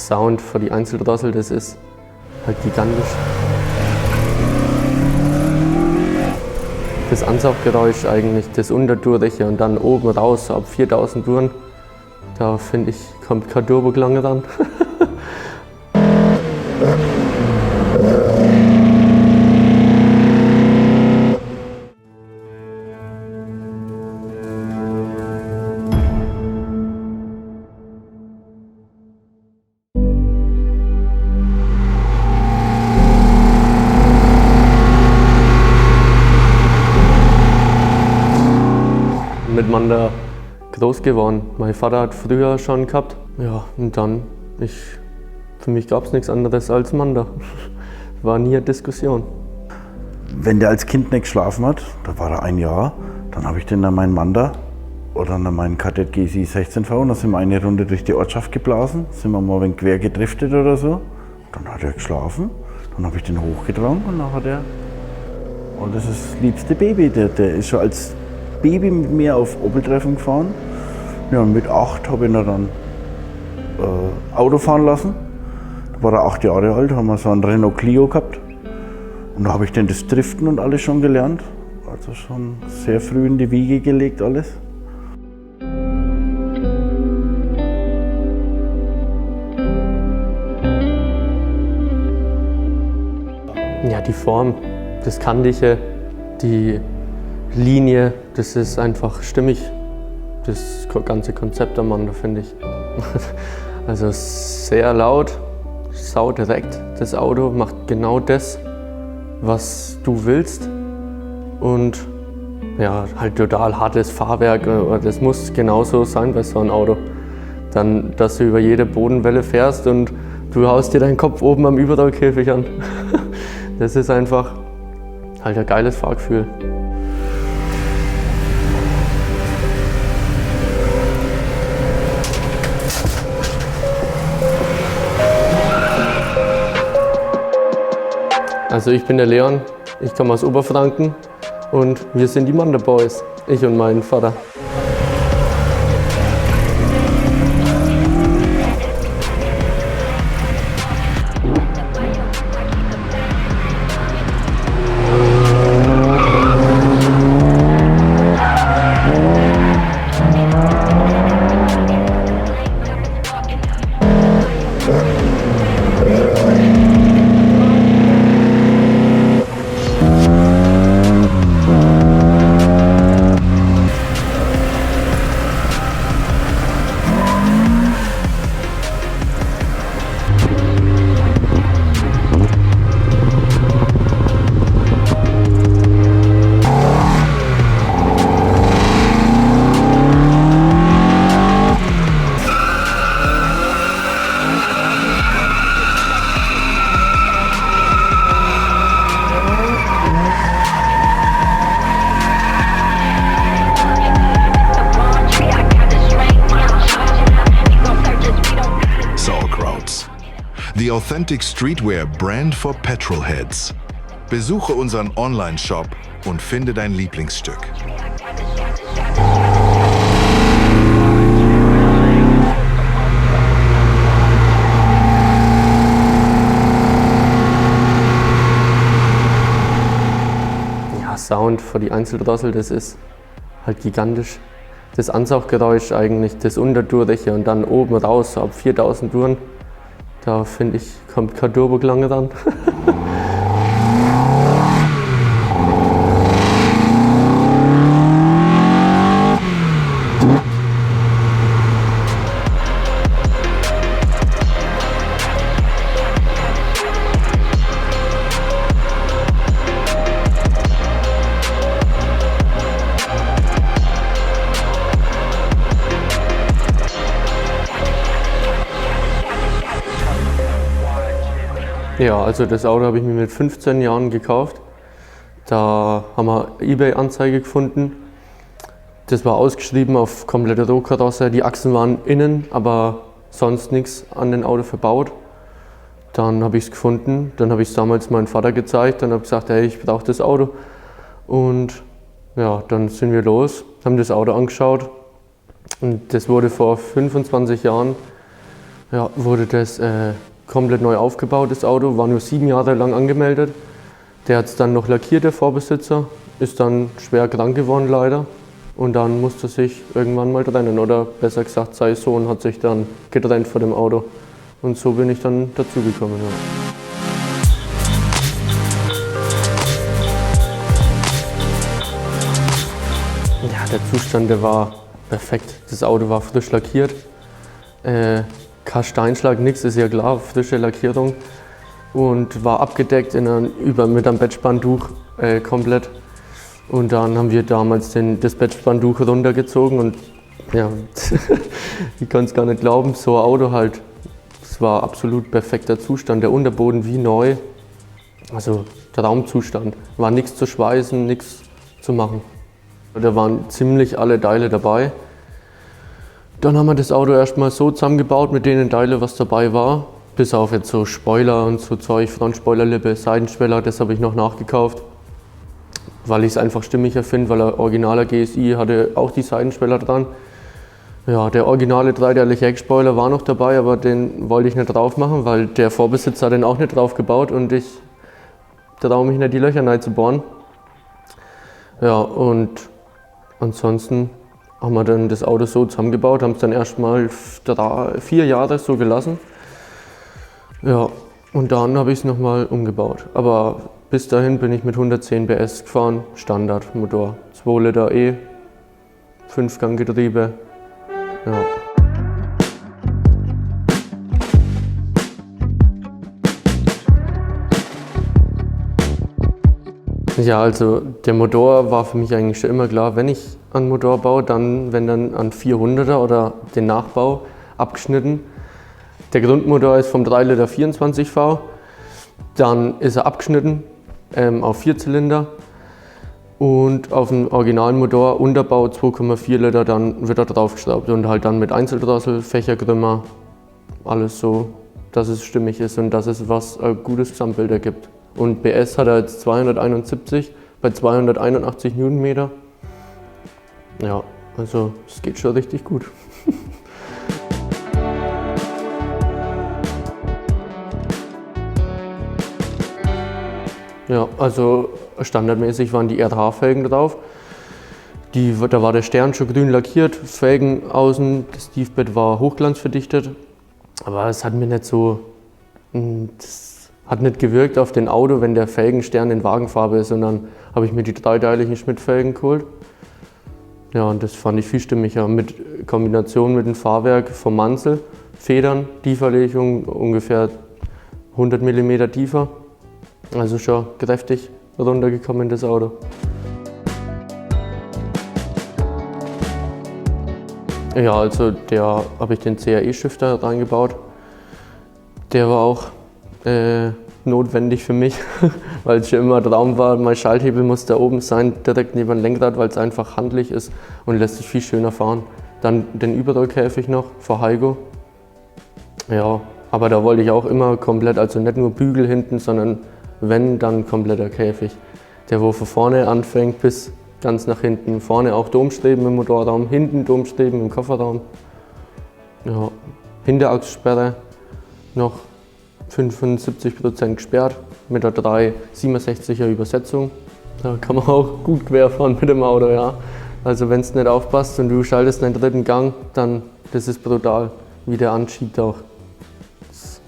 Sound für die Einzeldrossel, das ist halt gigantisch. Das Ansauggeräusch eigentlich, das Untertürliche und dann oben raus, so ab 4000 Touren, da finde ich, kommt kein Turboklang ran. Mit Manda groß geworden. Mein Vater hat früher schon gehabt. Ja, und dann, für mich gab es nichts anderes als Manda. War nie eine Diskussion. Wenn der als Kind nicht geschlafen hat, da war er 1 Jahr, dann habe ich den an meinen Manda oder an meinen Kadett GSI 16V und dann sind wir eine Runde durch die Ortschaft geblasen, sind wir mal ein wenig quer gedriftet oder so. Dann hat er geschlafen, dann habe ich den hochgetragen und dann hat er, und das ist das liebste Baby, der ist schon als Baby mit mir auf Opel-Treffen gefahren. Ja, und mit 8 habe ich ihn dann Auto fahren lassen. Da war er 8 Jahre alt, haben wir so einen Renault Clio gehabt. Und da habe ich dann das Driften und alles schon gelernt. Also schon sehr früh in die Wiege gelegt alles. Ja, die Form, das Kantige, die Linie, das ist einfach stimmig. Das ganze Konzept am Manda, finde ich. Also sehr laut, saudirekt. Das Auto macht genau das, was du willst. Und ja, halt total hartes Fahrwerk. Das muss genauso sein bei so einem Auto. Dann, dass du über jede Bodenwelle fährst und du haust dir deinen Kopf oben am Überrollkäfig an. Das ist einfach halt ein geiles Fahrgefühl. Also ich bin der Leon, ich komme aus Oberfranken und wir sind die Manda Boys, ich und mein Vater. The authentic streetwear brand for Petrolheads. Besuche unseren Online-Shop und finde dein Lieblingsstück. Ja, Sound für die Einzeldrossel, das ist halt gigantisch. Das Ansauggeräusch eigentlich, das Untertürliche und dann oben raus, so ab 4000 Touren. Da finde ich, kommt kein Turboklang ran. Ja, also das Auto habe ich mir mit 15 Jahren gekauft. Da haben wir eBay-Anzeige gefunden. Das war ausgeschrieben auf komplette Rohkarosse. Die Achsen waren innen, aber sonst nichts an dem Auto verbaut. Dann habe ich es gefunden. Dann habe ich es damals meinem Vater gezeigt und habe gesagt, hey, ich brauche das Auto. Und ja, dann sind wir los, haben das Auto angeschaut. Und das wurde vor 25 Jahren ja, wurde das komplett neu aufgebaut, das Auto, war nur 7 Jahre lang angemeldet. Der hat es dann noch lackiert, der Vorbesitzer, ist dann schwer krank geworden leider. Und dann musste sich irgendwann mal trennen, oder besser gesagt, sein Sohn hat sich dann getrennt von dem Auto. Und so bin ich dann dazugekommen. Ja. Ja, der Zustand, der war perfekt. Das Auto war frisch lackiert. Kein Steinschlag, nichts, ist ja klar, frische Lackierung. Und war abgedeckt mit einem Bettspanntuch komplett. Und dann haben wir damals das Bettspanntuch runtergezogen und ja, ich kann es gar nicht glauben, so ein Auto halt. Es war absolut perfekter Zustand, der Unterboden wie neu. Also Traumzustand, war nichts zu schweißen, nichts zu machen. Da waren ziemlich alle Teile dabei. Dann haben wir das Auto erstmal so zusammengebaut mit den Teilen, was dabei war. Bis auf jetzt so Spoiler und so Zeug, Frontspoilerlippe, Seitenschweller, das habe ich noch nachgekauft. Weil ich es einfach stimmiger finde, weil der originaler GSI hatte auch die Seitenschweller dran. Ja, der originale dreiteilige Heckspoiler war noch dabei, aber den wollte ich nicht drauf machen, weil der Vorbesitzer hat den auch nicht drauf gebaut und ich traue mich nicht, die Löcher reinzubohren. Ja, und ansonsten haben wir dann das Auto so zusammengebaut, haben es dann erstmal 4 Jahre so gelassen. Ja, und dann habe ich es nochmal umgebaut. Aber bis dahin bin ich mit 110 PS gefahren, Standardmotor. 2 Liter E, 5-Gang-Getriebe. Ja. Ja, also der Motor war für mich eigentlich schon immer klar, wenn ich einen Motor baue, dann wenn dann an 400er oder den Nachbau abgeschnitten. Der Grundmotor ist vom 3 Liter 24V, dann ist er abgeschnitten auf 4 Zylinder und auf dem Originalmotor Unterbau 2,4 Liter, dann wird er draufgeschraubt und halt dann mit Einzeldrossel, Fächerkrümmer, alles so, dass es stimmig ist und dass es was ein gutes Gesamtbild ergibt. Und PS hat er jetzt 271 bei 281 Newtonmeter. Ja, also es geht schon richtig gut. Ja, also standardmäßig waren die RH-Felgen drauf. Da war der Stern schon grün lackiert, Felgen außen, das Tiefbett war hochglanzverdichtet. Aber es hat mir nicht so, das hat nicht gewirkt auf den Auto, wenn der Felgenstern in Wagenfarbe ist. Und dann habe ich mir die dreiteiligen Schmidt-Felgen geholt. Ja, und das fand ich viel stimmiger. Mit Kombination mit dem Fahrwerk vom Mansell, Federn, Tieferlegung ungefähr 100 mm tiefer. Also schon kräftig runtergekommen, das Auto. Ja, also da habe ich den CAE-Shifter reingebaut. Der war auch notwendig für mich, weil es schon immer Traum war, mein Schalthebel muss da oben sein, direkt neben dem Lenkrad, weil es einfach handlich ist und lässt sich viel schöner fahren. Dann den Überrollkäfig noch von Heigo. Ja, aber da wollte ich auch immer komplett, also nicht nur Bügel hinten, sondern wenn, dann kompletter Käfig. Der wo von vorne anfängt bis ganz nach hinten. Vorne auch Domstreben im Motorraum, hinten Domstreben im Kofferraum. Ja, Hinterachssperre noch 75% gesperrt mit der 367er Übersetzung. Da kann man auch gut querfahren mit dem Auto, ja. Also wenn es nicht aufpasst und du schaltest in den 3. Gang, dann das ist brutal, wie der anschiebt auch. Das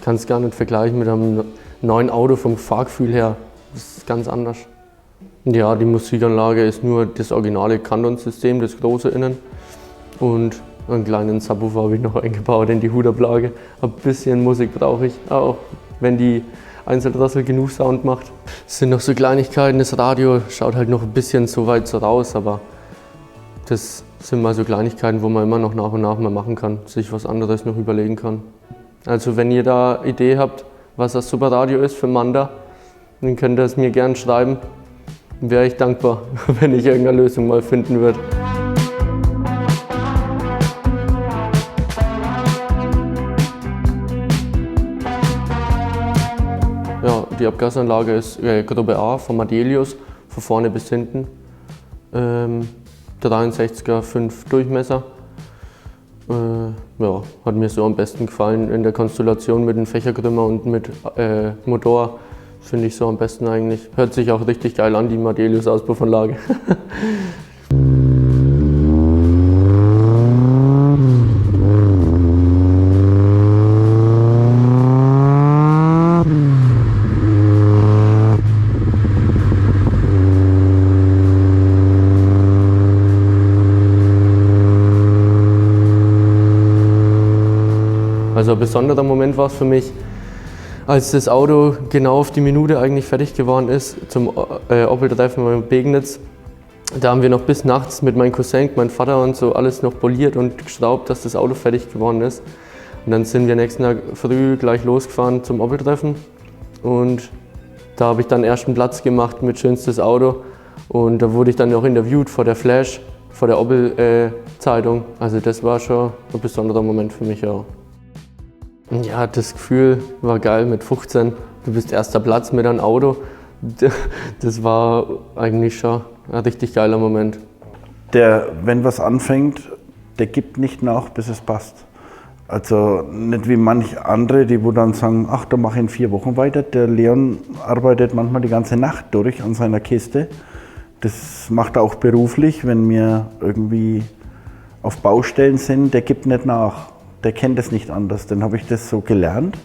kannst du gar nicht vergleichen mit einem neuen Auto vom Fahrgefühl her. Das ist ganz anders. Ja, die Musikanlage ist nur das originale Canton-System, das große innen. Und einen kleinen Subwoofer habe ich noch eingebaut in die Hudablage. Ein bisschen Musik brauche ich, auch wenn die Einzeldrossel genug Sound macht. Es sind noch so Kleinigkeiten, das Radio schaut halt noch ein bisschen so weit so raus, aber das sind mal so Kleinigkeiten, wo man immer noch nach und nach mal machen kann, sich was anderes noch überlegen kann. Also wenn ihr da Idee habt, was das super Radio ist für Manda, dann könnt ihr es mir gerne schreiben. Wäre ich dankbar, wenn ich irgendeine Lösung mal finden würde. Ja, die Abgasanlage ist Gruppe A von Madelius, von vorne bis hinten. 63er 5 Durchmesser. Ja, hat mir so am besten gefallen in der Konstellation mit dem Fächerkrümmer und mit Motor. Finde ich so am besten eigentlich. Hört sich auch richtig geil an, die Madelius Auspuffanlage. Also ein besonderer Moment war es für mich, als das Auto genau auf die Minute eigentlich fertig geworden ist zum Opel-Treffen in Begnitz. Da haben wir noch bis nachts mit meinem Cousin, meinem Vater und so alles noch poliert und geschraubt, dass das Auto fertig geworden ist. Und dann sind wir nächsten Tag früh gleich losgefahren zum Opel-Treffen und da habe ich dann ersten Platz gemacht mit schönstes Auto und da wurde ich dann auch interviewt vor der Flash, vor der Opel-Zeitung. Also das war schon ein besonderer Moment für mich auch. Ja, das Gefühl war geil mit 15. Du bist erster Platz mit einem Auto. Das war eigentlich schon ein richtig geiler Moment. Der, wenn was anfängt, der gibt nicht nach, bis es passt. Also nicht wie manch andere, die wo dann sagen, ach, da mache ich in 4 Wochen weiter. Der Leon arbeitet manchmal die ganze Nacht durch an seiner Kiste. Das macht er auch beruflich, wenn wir irgendwie auf Baustellen sind, der gibt nicht nach. Der kennt es nicht anders, dann habe ich das so gelernt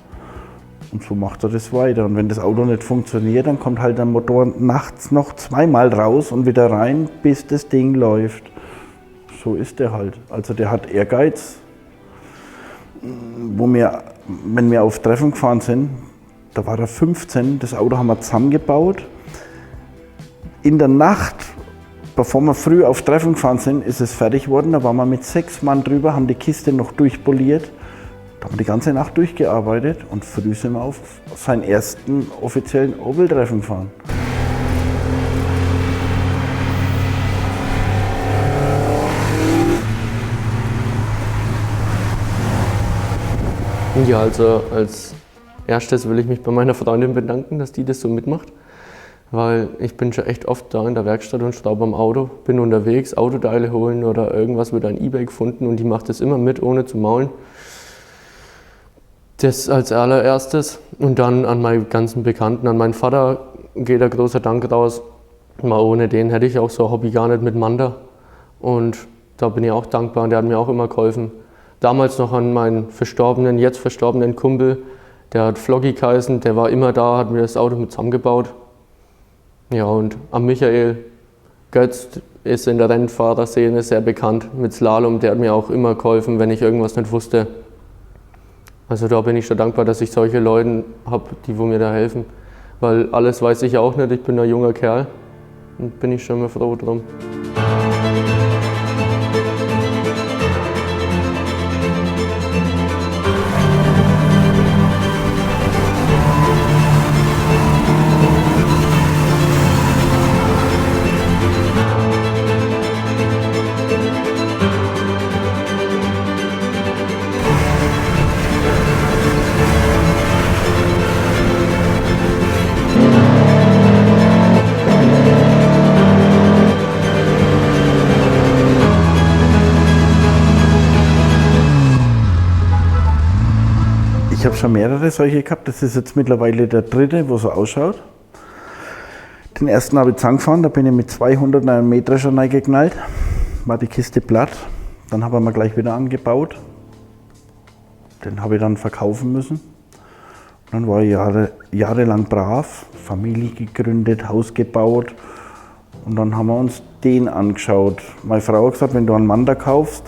und so macht er das weiter. Und wenn das Auto nicht funktioniert, dann kommt halt der Motor nachts noch 2-mal raus und wieder rein, bis das Ding läuft. So ist der halt. Also der hat Ehrgeiz. Wenn wir auf Treffen gefahren sind, da war er 15, das Auto haben wir zusammengebaut. In der Nacht, bevor wir früh auf Treffen gefahren sind, ist es fertig geworden. Da waren wir mit 6 Mann drüber, haben die Kiste noch durchpoliert. Da haben wir die ganze Nacht durchgearbeitet und früh sind wir auf seinen ersten offiziellen Opel-Treffen gefahren. Ja, also als erstes will ich mich bei meiner Freundin bedanken, dass die das so mitmacht. Weil ich bin schon echt oft da in der Werkstatt und schraube am Auto, bin unterwegs, Autoteile holen oder irgendwas wird an eBay gefunden und die macht das immer mit, ohne zu maulen. Das als allererstes und dann an meine ganzen Bekannten, an meinen Vater geht ein großer Dank raus. Mal ohne den hätte ich auch so ein Hobby gar nicht mit Manda und da bin ich auch dankbar und der hat mir auch immer geholfen. Damals noch an meinen jetzt verstorbenen Kumpel, der hat Floggy geheißen, der war immer da, hat mir das Auto mit zusammengebaut. Ja, und am Michael Götz ist in der Rennfahrerszene sehr bekannt mit Slalom. Der hat mir auch immer geholfen, wenn ich irgendwas nicht wusste. Also da bin ich schon dankbar, dass ich solche Leute habe, die mir da helfen. Weil alles weiß ich auch nicht, ich bin ein junger Kerl und bin ich schon immer froh drum. Ich habe schon mehrere solche gehabt, das ist jetzt mittlerweile der 3., wo so ausschaut. Den ersten habe ich zusammengefahren, da bin ich mit 200 einen Mähdrescher reingeknallt, war die Kiste platt, dann haben wir gleich wieder angebaut. Den habe ich dann verkaufen müssen. Und dann war ich jahrelang brav, Familie gegründet, Haus gebaut und dann haben wir uns den angeschaut. Meine Frau hat gesagt, wenn du einen Manda kaufst,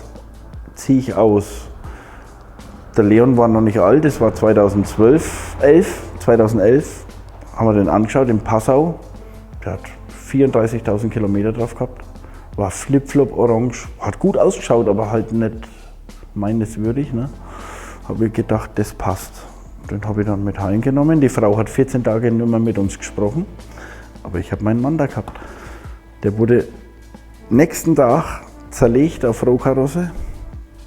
ziehe ich aus. Der Leon war noch nicht alt, das war 2011 haben wir den angeschaut in Passau. Der hat 34.000 Kilometer drauf gehabt, war flipflop orange, hat gut ausgeschaut, aber halt nicht meines würdig. Ne? Habe ich gedacht, das passt. Den habe ich dann mit heimgenommen. Die Frau hat 14 Tage nicht mehr mit uns gesprochen, aber ich habe meinen Mann da gehabt. Der wurde nächsten Tag zerlegt auf Rohkarosse.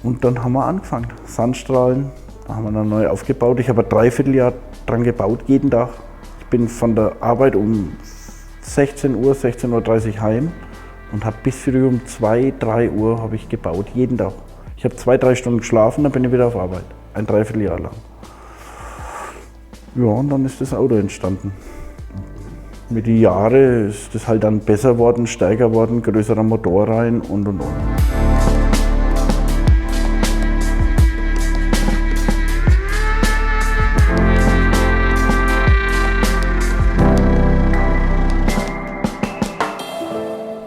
Und dann haben wir angefangen, Sandstrahlen, da haben wir dann neu aufgebaut. Ich habe ein Dreivierteljahr dran gebaut, jeden Tag. Ich bin von der Arbeit um 16 Uhr, 16.30 Uhr heim und habe bis früh um 2, 3 Uhr habe ich gebaut, jeden Tag. Ich habe 2-3 Stunden geschlafen, dann bin ich wieder auf Arbeit. Ein Dreivierteljahr lang. Ja, und dann ist das Auto entstanden. Mit den Jahren ist das halt dann besser worden, stärker worden, größerer Motor rein und.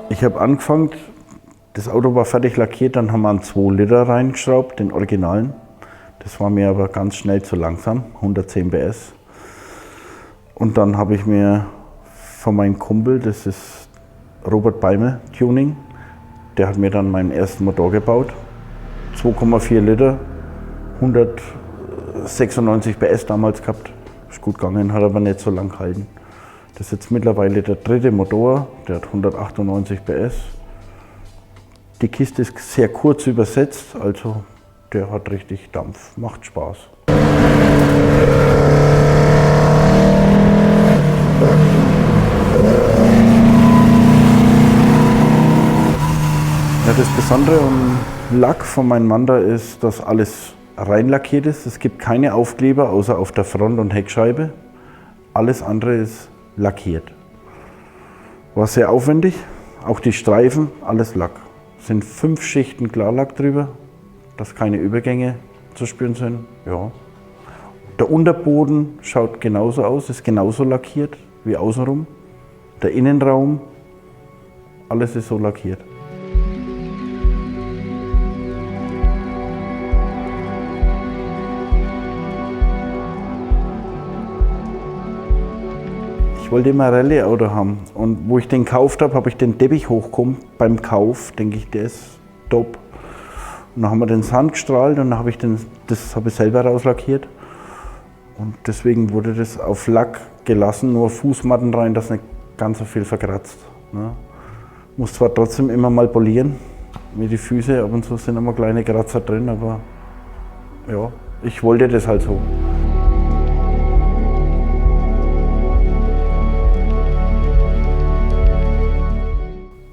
Ich habe angefangen, das Auto war fertig lackiert, dann haben wir einen 2 Liter reingeschraubt, den Originalen. Das war mir aber ganz schnell zu langsam, 110 PS. Und dann habe ich mir von meinem Kumpel, das ist Robert Beimel Tuning, der hat mir dann meinen ersten Motor gebaut. 2,4 Liter, 196 PS damals gehabt. Ist gut gegangen, hat aber nicht so lang gehalten. Das ist jetzt mittlerweile der 3. Motor, der hat 198 PS. Die Kiste ist sehr kurz übersetzt, also der hat richtig Dampf, macht Spaß. Ja, das Besondere am Lack von meinem Manda ist, dass alles rein lackiert ist. Es gibt keine Aufkleber, außer auf der Front- und Heckscheibe. Alles andere ist lackiert. War sehr aufwendig, auch die Streifen, alles Lack. Es sind 5 Schichten Klarlack drüber, dass keine Übergänge zu spüren sind. Ja. Der Unterboden schaut genauso aus, ist genauso lackiert wie außenrum. Der Innenraum, alles ist so lackiert. Ich wollte immer ein Rallye-Auto haben und wo ich den gekauft habe, habe ich den Teppich hochgekommen. Beim Kauf denke ich, der ist top. Und dann haben wir den Sand gestrahlt und dann habe ich das habe ich selber rauslackiert. Und deswegen wurde das auf Lack gelassen, nur Fußmatten rein, dass nicht ganz so viel verkratzt. Ne? Muss zwar trotzdem immer mal polieren, mit die Füße, ab und zu sind immer kleine Kratzer drin, aber ja, ich wollte das halt so.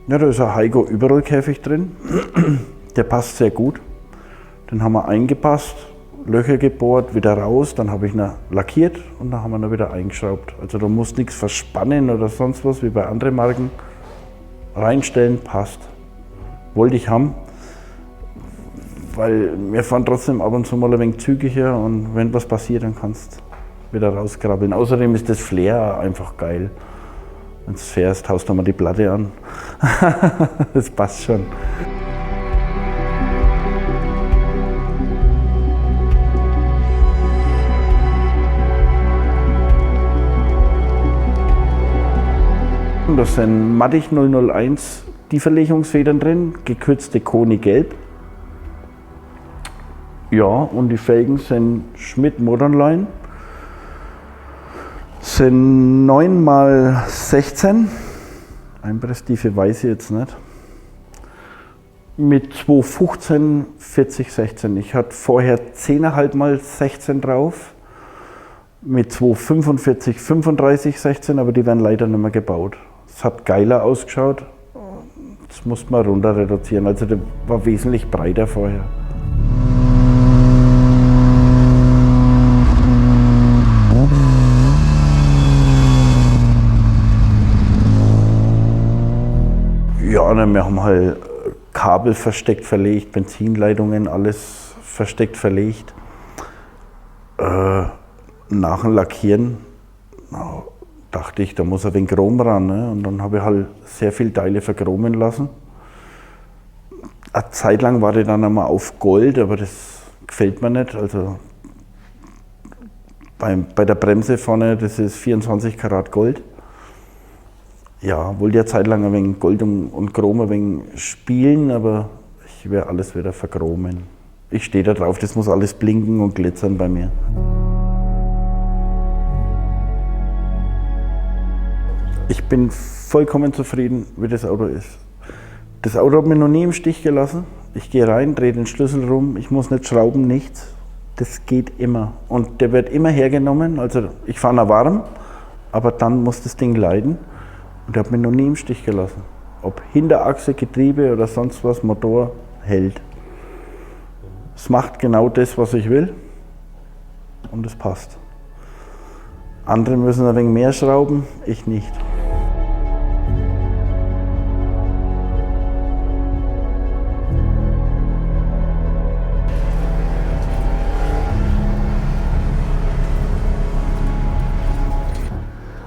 Ja, da ist ein Heiko Überrollkäfig drin, der passt sehr gut. Den haben wir eingepasst, Löcher gebohrt, wieder raus, dann habe ich ihn lackiert und dann haben wir ihn wieder eingeschraubt. Also da muss nichts verspannen oder sonst was, wie bei anderen Marken. Reinstellen, passt. Wollte ich haben, weil wir fahren trotzdem ab und zu mal ein wenig zügiger und wenn was passiert, dann kannst du wieder rauskrabbeln. Außerdem ist das Flair einfach geil. Wenn du fährst, haust du mal die Platte an. Das passt schon. Da sind Mattich 001 die Verlegungsfedern drin, gekürzte Koni gelb. Ja, und die Felgen sind Schmidt Modernline. Sind 9x16, Einpresstiefe weiß ich jetzt nicht, mit 215 4016. Ich hatte vorher 10,5x16 drauf, mit 245 3516, aber die werden leider nicht mehr gebaut. Es hat geiler ausgeschaut, das musste man runter reduzieren, also der war wesentlich breiter vorher. Ja, wir haben halt Kabel versteckt verlegt, Benzinleitungen, alles versteckt verlegt. Nach dem Lackieren dachte ich, da muss ein wenig Chrom ran. Ne? Und dann habe ich halt sehr viele Teile verchromen lassen. Eine Zeit lang war ich dann einmal auf Gold, aber das gefällt mir nicht. Also bei der Bremse vorne, das ist 24 Karat Gold. Ja, wollte ja zeitlang ein wenig Gold und Chrom ein wenig spielen, aber ich werde alles wieder verchromen. Ich stehe da drauf, das muss alles blinken und glitzern bei mir. Ich bin vollkommen zufrieden, wie das Auto ist. Das Auto hat mich noch nie im Stich gelassen. Ich gehe rein, drehe den Schlüssel rum, ich muss nicht schrauben, nichts. Das geht immer. Und der wird immer hergenommen. Also ich fahre noch warm, aber dann muss das Ding leiden. Und der hat mich noch nie im Stich gelassen. Ob Hinterachse, Getriebe oder sonst was, Motor hält. Es macht genau das, was ich will und es passt. Andere müssen ein wenig mehr schrauben, ich nicht.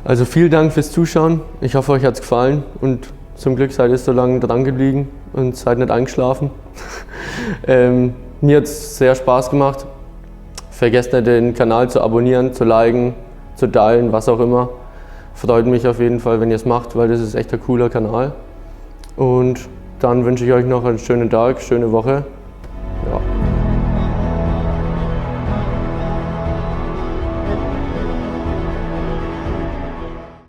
Also vielen Dank fürs Zuschauen. Ich hoffe, euch hat es gefallen und zum Glück seid ihr so lange dran geblieben und seid nicht eingeschlafen. Mir hat es sehr Spaß gemacht. Vergesst nicht, den Kanal zu abonnieren, zu liken, zu teilen, was auch immer. Freut mich auf jeden Fall, wenn ihr es macht, weil das ist echt ein cooler Kanal. Und dann wünsche ich euch noch einen schönen Tag, schöne Woche.